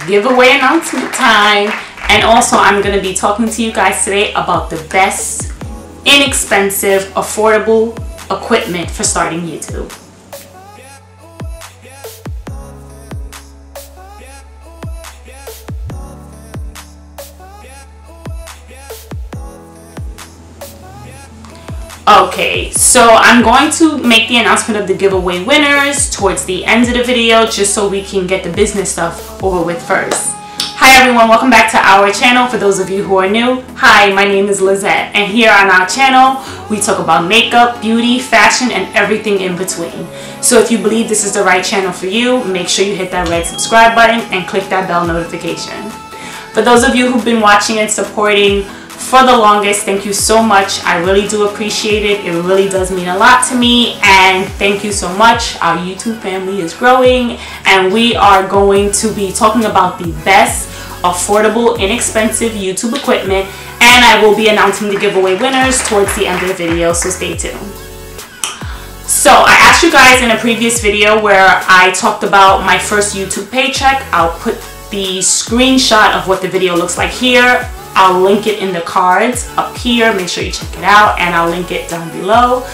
giveaway announcement time. And also I'm going to be talking to you guys today about the best, inexpensive, affordable equipment for starting YouTube. Okay, so I'm going to make the announcement of the giveaway winners towards the end of the video, just so we can get the business stuff over with first. Hi everyone, welcome back to our channel. For those of you who are new, hi, my name is Lizette, and here on our channel we talk about makeup, beauty, fashion, and everything in between. So if you believe this is the right channel for you, make sure you hit that red subscribe button and click that bell notification. For those of you who've been watching and supporting for the longest, thank you so much. I really do appreciate it. It really does mean a lot to me, and thank you so much. Our YouTube family is growing, and we are going to be talking about the best, affordable, inexpensive YouTube equipment, and I will be announcing the giveaway winners towards the end of the video, so stay tuned. So I asked you guys in a previous video where I talked about my first YouTube paycheck. I'll put the screenshot of what the video looks like here. I'll link it in the cards up here. Make sure you check it out, and I'll link it down below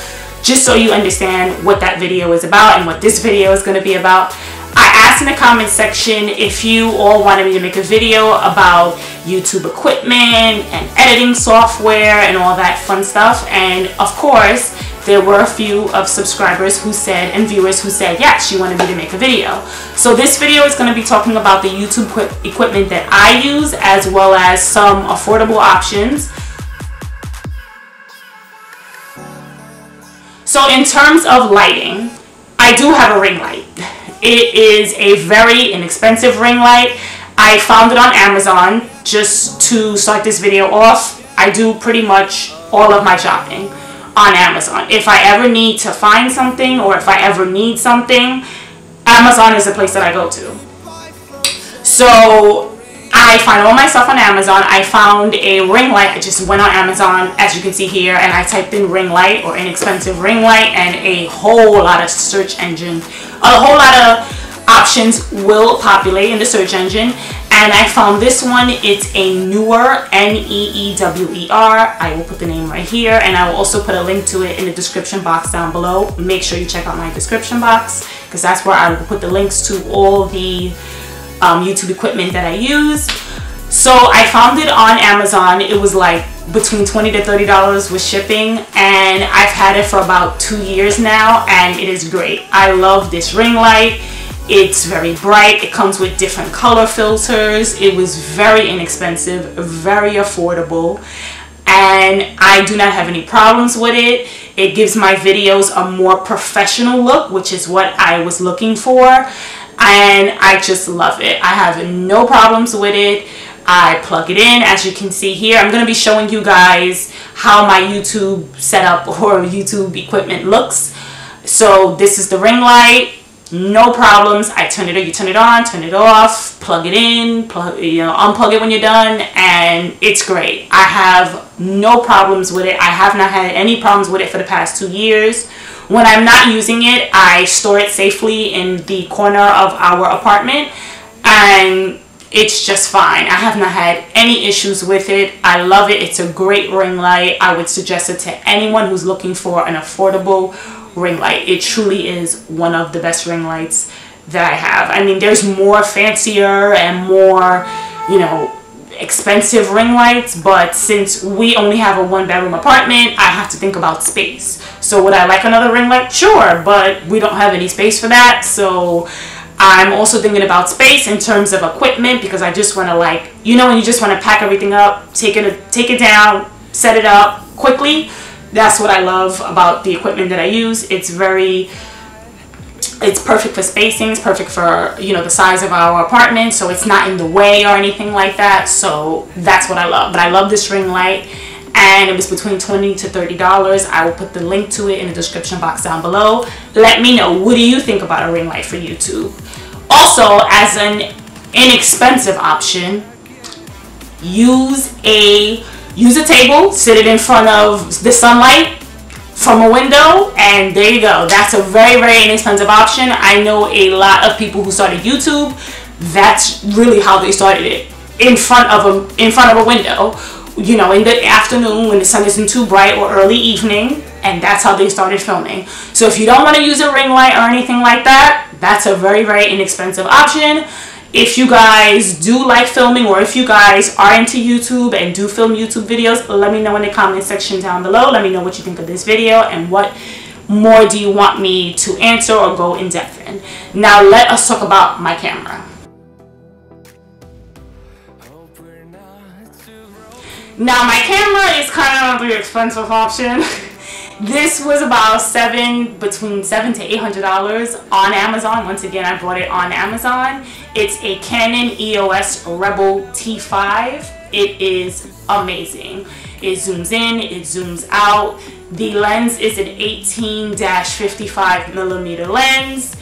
just so you understand what that video is about and what this video is going to be about. I asked in the comment section if you all wanted me to make a video about YouTube equipment and editing software and all that fun stuff, and of course there were a few of subscribers who said, and viewers who said, yes, you wanted me to make a video. So this video is going to be talking about the YouTube equipment that I use, as well as some affordable options. So in terms of lighting, I do have a ring light. It is a very inexpensive ring light. I found it on Amazon. Just to start this video off, I do pretty much all of my shopping on Amazon. If I ever need to find something, or if I ever need something, Amazon is the place that I go to. So I find all my stuff on Amazon. I found a ring light. I just went on Amazon, as you can see here, and I typed in ring light or inexpensive ring light, and a whole lot of search engine, a whole lot of options will populate in the search engine. And I found this one. It's a Neewer, N-E-E-W-E-R. I will put the name right here, and I will also put a link to it in the description box down below. Make sure you check out my description box, because that's where I will put the links to all the YouTube equipment that I use. So I found it on Amazon. It was like between $20 to $30 with shipping, and I've had it for about 2 years now, and it is great. I love this ring light. It's very bright. It comes with different color filters. It was very inexpensive, very affordable, and I do not have any problems with it. It gives my videos a more professional look, which is what I was looking for, and I just love it. I have no problems with it. I plug it in, as you can see here. I'm going to be showing you guys how my YouTube setup or YouTube equipment looks. So this is the ring light. No problems. I turn it on, you turn it on, turn it off, plug it in, unplug it when you're done, and it's great. I have no problems with it. I have not had any problems with it for the past 2 years. When I'm not using it, I store it safely in the corner of our apartment, and it's just fine. I have not had any issues with it. I love it. It's a great ring light. I would suggest it to anyone who's looking for an affordable ring light. It truly is one of the best ring lights that I have. I mean, there's more fancier and more, expensive ring lights, but since we only have a 1-bedroom apartment, I have to think about space. So would I like another ring light? Sure, but we don't have any space for that. So I'm also thinking about space in terms of equipment, because I just want to, when you just want to pack everything up, take it down, set it up quickly. That's what I love about the equipment that I use. It's perfect for spacing. It's perfect for, the size of our apartment, so it's not in the way or anything like that. So that's what I love. But I love this ring light, and it was between $20 to $30. I will put the link to it in the description box down below. Let me know, what do you think about a ring light for YouTube? Also, as an inexpensive option, use a table, sit it in front of the sunlight from a window, and there you go. That's a very, very inexpensive option. I know a lot of people who started YouTube That's really how they started it, in front of a window, you know, in the afternoon when the sun isn't too bright, or early evening, and that's how they started filming. So if you don't want to use a ring light or anything like that, that's a very, very inexpensive option. If you guys do like filming, or if you guys are into YouTube and do film YouTube videos, let me know in the comment section down below. Let me know what you think of this video and what more do you want me to answer or go in depth in. Now let us talk about my camera. Now my camera is kind of the expensive option. This was about between $700 to $800 on Amazon. Once again, I bought it on Amazon. It's a Canon EOS Rebel T5. It is amazing. It zooms in, it zooms out. The lens is an 18-55 millimeter lens.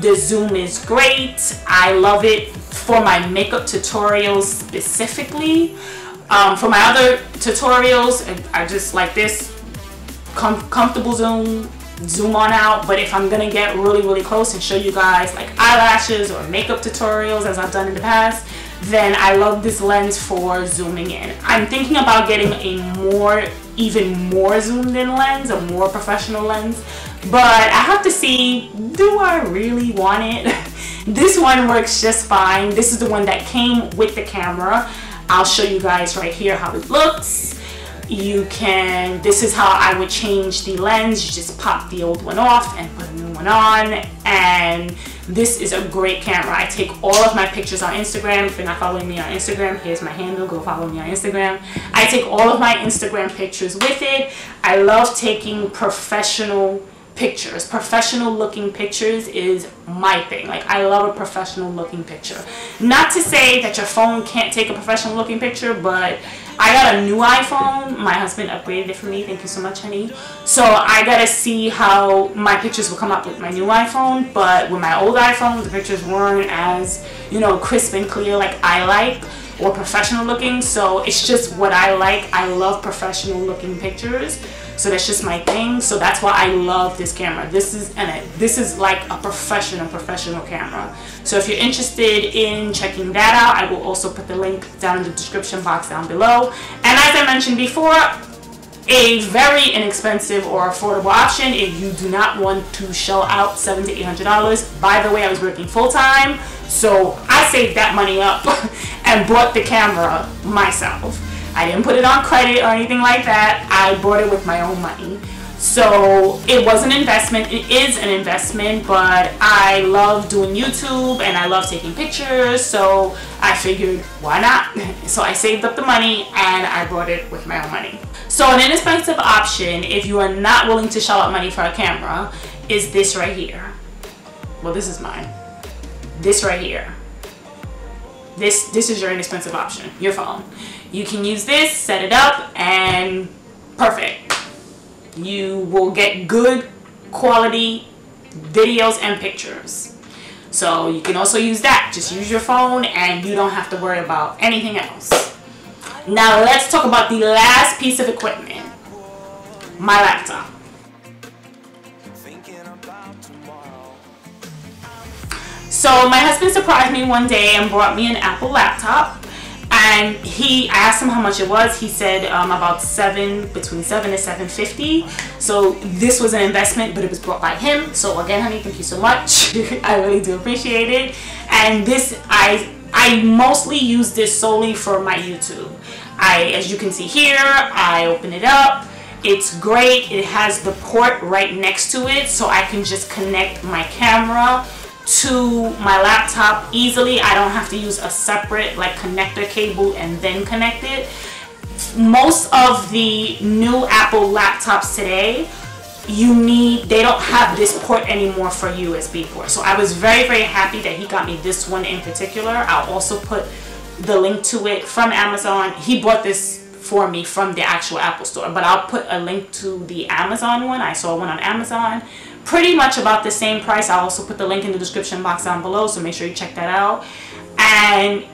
The zoom is great. I love it for my makeup tutorials specifically. For my other tutorials, I just like this comfortable zoom on out. But if I'm gonna get really close and show you guys like eyelashes or makeup tutorials, as I've done in the past, then I love this lens for zooming in. I'm thinking about getting a even more zoomed in lens, a more professional lens, but I have to see, do I really want it? This one works just fine. This is the one that came with the camera. I'll show you guys right here how it looks. This is how I would change the lens. You just pop the old one off and put a new one on, and this is a great camera. I take all of my pictures on Instagram. If you're not following me on Instagram, here's my handle, go follow me on Instagram. I take all of my Instagram pictures with it. I love taking professional pictures. Professional looking pictures is my thing. Like, I love a professional looking picture. Not to say that your phone can't take a professional looking picture, but I got a new iPhone. My husband upgraded it for me. Thank you so much, honey. So I gotta see how my pictures will come up with my new iPhone. But with my old iPhone, the pictures weren't as, you know, crisp and clear like I like, or professional looking. So it's just what I like. I love professional looking pictures. So that's just my thing. So that's why I love this camera. This is like a professional camera. So if you're interested in checking that out, I will also put the link down in the description box down below. And as I mentioned before, a very inexpensive or affordable option if you do not want to shell out $700 to $800. By the way, I was working full-time, so I saved that money up and bought the camera myself. I didn't put it on credit or anything like that. I bought it with my own money. So it was an investment. It is an investment, but I love doing YouTube and I love taking pictures. So I figured, why not? So I saved up the money and I bought it with my own money. So an inexpensive option, if you are not willing to shell out money for a camera, is this right here. Well, this is mine. This right here. This is your inexpensive option, your phone. You can use this, set it up, and perfect. You will get good quality videos and pictures. So you can also use that. Just use your phone and you don't have to worry about anything else. Now let's talk about the last piece of equipment, my laptop. So my husband surprised me one day and brought me an Apple laptop. And I asked him how much it was. He said about between $7 to $750. So this was an investment, but it was brought by him. So again, honey, thank you so much. I really do appreciate it. And this, I mostly use this solely for my YouTube. As you can see here, I open it up. It's great. It has the port right next to it, so I can just connect my camera to my laptop easily. I don't have to use a separate like connector cable and then connect it. Most of the new Apple laptops today, they don't have this port anymore for USB port. So I was very happy that he got me this one in particular. I'll also put the link to it from Amazon. He bought this for me from the actual Apple store, but I'll put a link to the Amazon one. I saw one on Amazon, pretty much about the same price. I'll also put the link in the description box down below, so make sure you check that out. And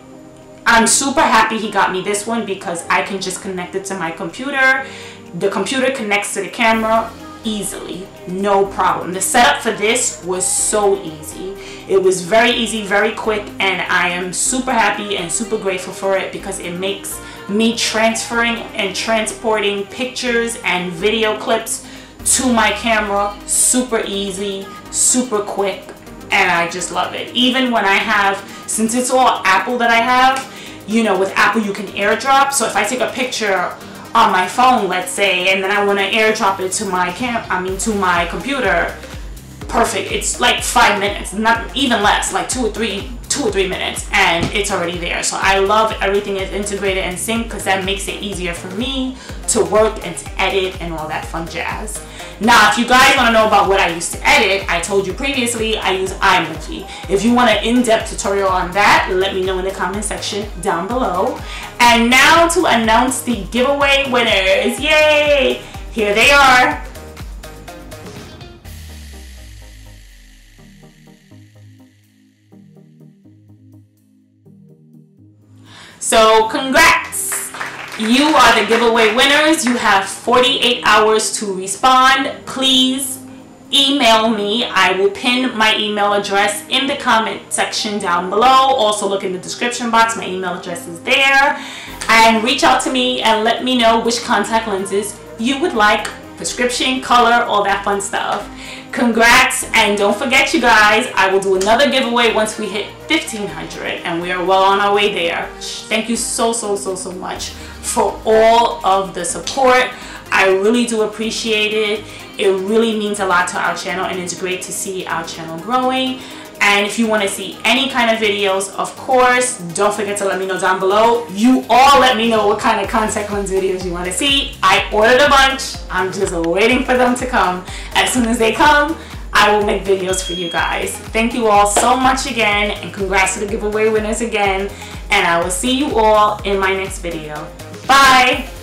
I'm super happy he got me this one because I can just connect it to my computer. The computer connects to the camera easily, no problem. The setup for this was so easy. It was very easy, very quick, and I am super happy and super grateful for it because it makes me transferring and transporting pictures and video clips to my camera super easy, super quick, and I just love it. Even when I have, since it's all Apple that I have, you know, with Apple you can airdrop. So if I take a picture on my phone, let's say, and then I want to airdrop it to my to my computer, perfect. It's like 5 minutes, not even less, like 2 or 3 minutes, and it's already there. So I love everything is integrated and synced because that makes it easier for me to work and to edit and all that fun jazz. Now, if you guys want to know about what I used to edit, I told you previously I use iMovie. If you want an in-depth tutorial on that, let me know in the comment section down below. And now to announce the giveaway winners. Yay! Here they are. So congrats! You are the giveaway winners. You have 48 hours to respond. Please email me. I will pin my email address in the comment section down below. Also look in the description box. My email address is there. And reach out to me and let me know which contact lenses you would like, prescription, color, all that fun stuff. Congrats, and don't forget, you guys, I will do another giveaway once we hit 1,500, and we are well on our way there. Thank you so much for all of the support. I really do appreciate it. It really means a lot to our channel, and it's great to see our channel growing. And if you want to see any kind of videos, of course, don't forget to let me know down below. You all let me know what kind of contact lens videos you want to see. I ordered a bunch. I'm just waiting for them to come. As soon as they come, I will make videos for you guys. Thank you all so much again, and congrats to the giveaway winners again. And I will see you all in my next video. Bye!